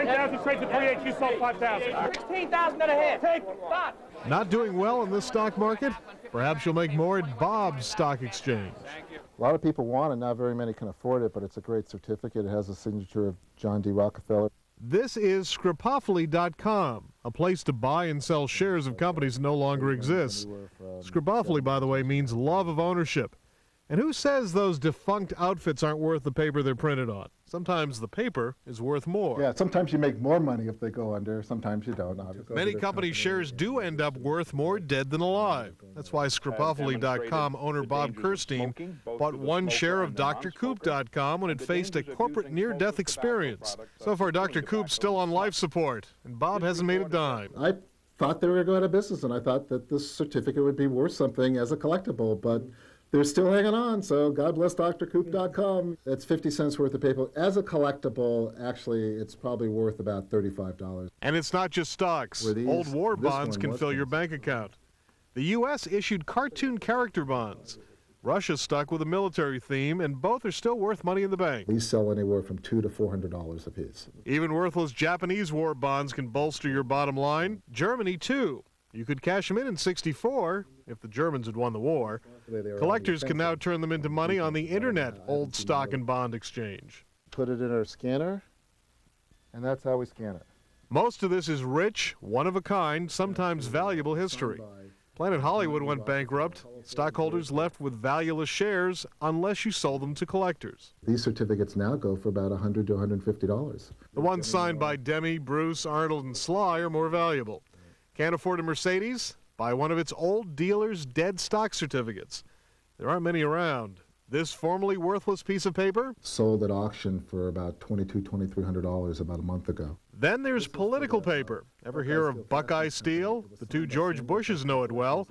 10,000 straight to 3H. You sold 5,000. 16,000 and a half. Take. Stop. Not doing well in this stock market? Perhaps you'll make more at Bob's Stock Exchange. A lot of people want it, not very many can afford it, but it's a great certificate. It has a signature of John D. Rockefeller. This is Scripophily.com, a place to buy and sell shares of companies that no longer exist. Scripophily, by the way, means love of ownership. And who says those defunct outfits aren't worth the paper they're printed on? Sometimes the paper is worth more. Yeah, sometimes you make more money if they go under, sometimes you don't. Obviously. Many company shares do end up worth more dead than alive. That's why Scripophily.com owner Bob Kerstein bought one share of drcoop.com when it faced a corporate near-death experience. So far, Dr. Coop's still on life support, and Bob hasn't made a dime. I thought they were going to go out of business, and I thought that this certificate would be worth something as a collectible, but they're still hanging on, so God bless drcoop.com. It's 50 cents worth of paper. As a collectible, actually, it's probably worth about $35. And it's not just stocks. Old war bonds can fill your bank account. The U.S. issued cartoon character bonds. Russia's stuck with a military theme, and both are still worth money in the bank. These sell anywhere from $200 to $400 a piece. Even worthless Japanese war bonds can bolster your bottom line. Germany, too. You could cash them in '64 if the Germans had won the war. Collectors can now turn them into money on the internet, old stock and bond exchange. Put it in our scanner, and that's how we scan it. Most of this is rich, one-of-a-kind, sometimes valuable history. Planet Hollywood went bankrupt. Stockholders left with valueless shares unless you sold them to collectors. These certificates now go for about $100 to $150. The ones signed by Demi, Bruce, Arnold, and Sly are more valuable. Can't afford a Mercedes? Buy one of its old dealer's dead stock certificates. There aren't many around. This formerly worthless piece of paper? Sold at auction for about $2,200, $2,300 about a month ago. Then there's political paper. Ever hear of Buckeye Steel? The two George Bushes know it well.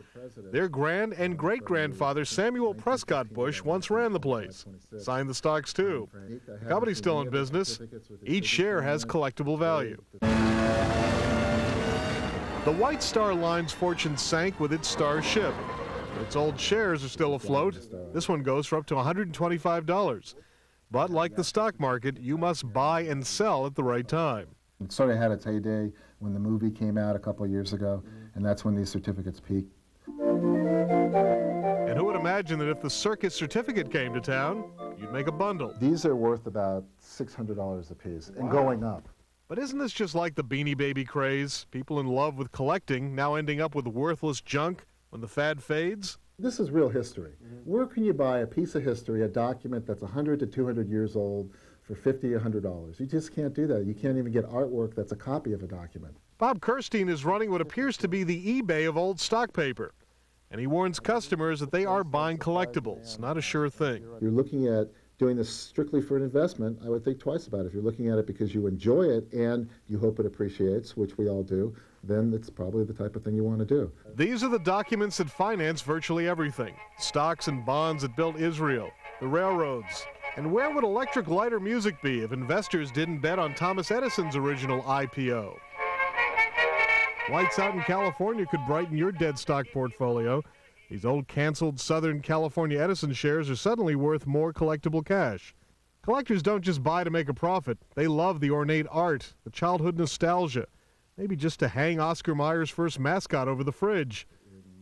Their grand and great-grandfather Samuel Prescott Bush once ran the place. Signed the stocks too. The company's still in business. Each share has collectible value. The White Star Line's fortune sank with its star ship. But its old shares are still afloat. This one goes for up to $125. But like the stock market, you must buy and sell at the right time. It sort of had its heyday when the movie came out a couple of years ago, and that's when these certificates peaked. And who would imagine that if the circus certificate came to town, you'd make a bundle? These are worth about $600 a piece, and going up. But isn't this just like the Beanie Baby craze? People in love with collecting now ending up with worthless junk when the fad fades? This is real history. Where can you buy a piece of history, a document that's 100 to 200 years old for $50 or $100? You just can't do that. You can't even get artwork that's a copy of a document. Bob Kerstein is running what appears to be the eBay of old stock paper. And he warns customers that they are buying collectibles, not a sure thing. You're looking at doing this strictly for an investment, I would think twice about it. If you're looking at it because you enjoy it and you hope it appreciates, which we all do, then it's probably the type of thing you want to do. These are the documents that finance virtually everything. Stocks and bonds that built Israel, the railroads. And where would electric light or music be if investors didn't bet on Thomas Edison's original IPO? Lights out in California could brighten your dead stock portfolio. These old canceled Southern California Edison shares are suddenly worth more collectible cash. Collectors don't just buy to make a profit. They love the ornate art, the childhood nostalgia, maybe just to hang Oscar Mayer's first mascot over the fridge,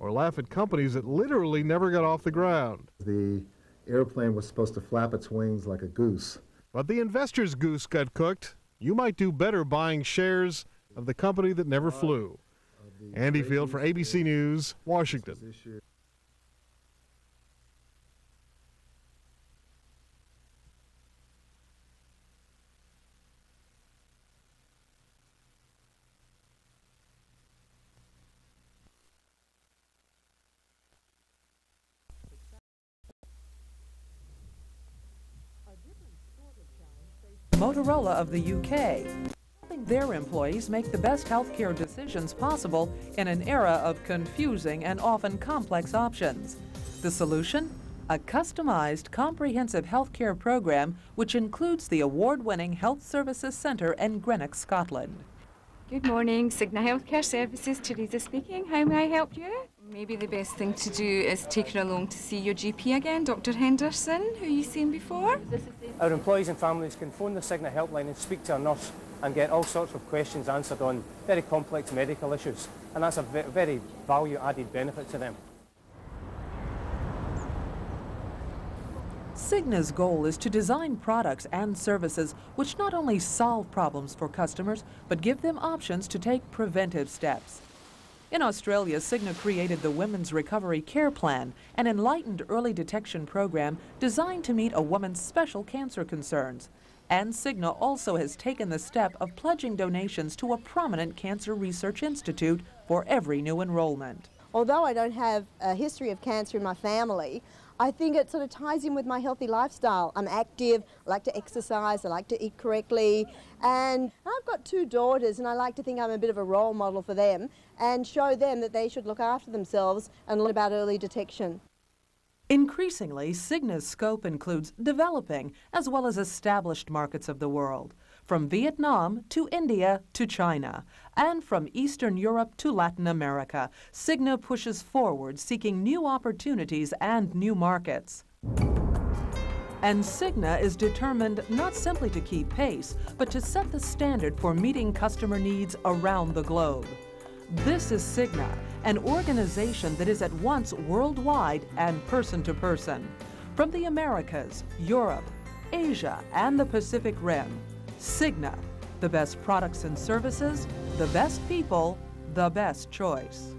or laugh at companies that literally never got off the ground. The airplane was supposed to flap its wings like a goose. But the investor's goose got cooked. You might do better buying shares of the company that never flew. Andy Field for ABC News, Washington. Motorola of the UK, helping their employees make the best healthcare decisions possible in an era of confusing and often complex options. The solution? A customized, comprehensive healthcare program which includes the award-winning Health Services Centre in Greenock, Scotland. Good morning, Cigna Healthcare Services, Teresa speaking. How may I help you? Maybe the best thing to do is take her along to see your GP again, Dr. Henderson, who you've seen before. Our employees and families can phone the Cigna helpline and speak to a nurse and get all sorts of questions answered on very complex medical issues. And that's a very value-added benefit to them. Cigna's goal is to design products and services which not only solve problems for customers, but give them options to take preventive steps. In Australia, Cigna created the Women's Recovery Care Plan, an enlightened early detection program designed to meet a woman's special cancer concerns. And Cigna also has taken the step of pledging donations to a prominent cancer research institute for every new enrollment. Although I don't have a history of cancer in my family, I think it sort of ties in with my healthy lifestyle. I'm active, I like to exercise, I like to eat correctly, and I've got 2 daughters, and I like to think I'm a bit of a role model for them and show them that they should look after themselves and learn about early detection. Increasingly, Cigna's scope includes developing as well as established markets of the world, from Vietnam to India to China, and from Eastern Europe to Latin America. Cigna pushes forward, seeking new opportunities and new markets. And Cigna is determined not simply to keep pace, but to set the standard for meeting customer needs around the globe. This is Cigna, an organization that is at once worldwide and person-to-person. From the Americas, Europe, Asia, and the Pacific Rim, Cigna, the best products and services, the best people, the best choice.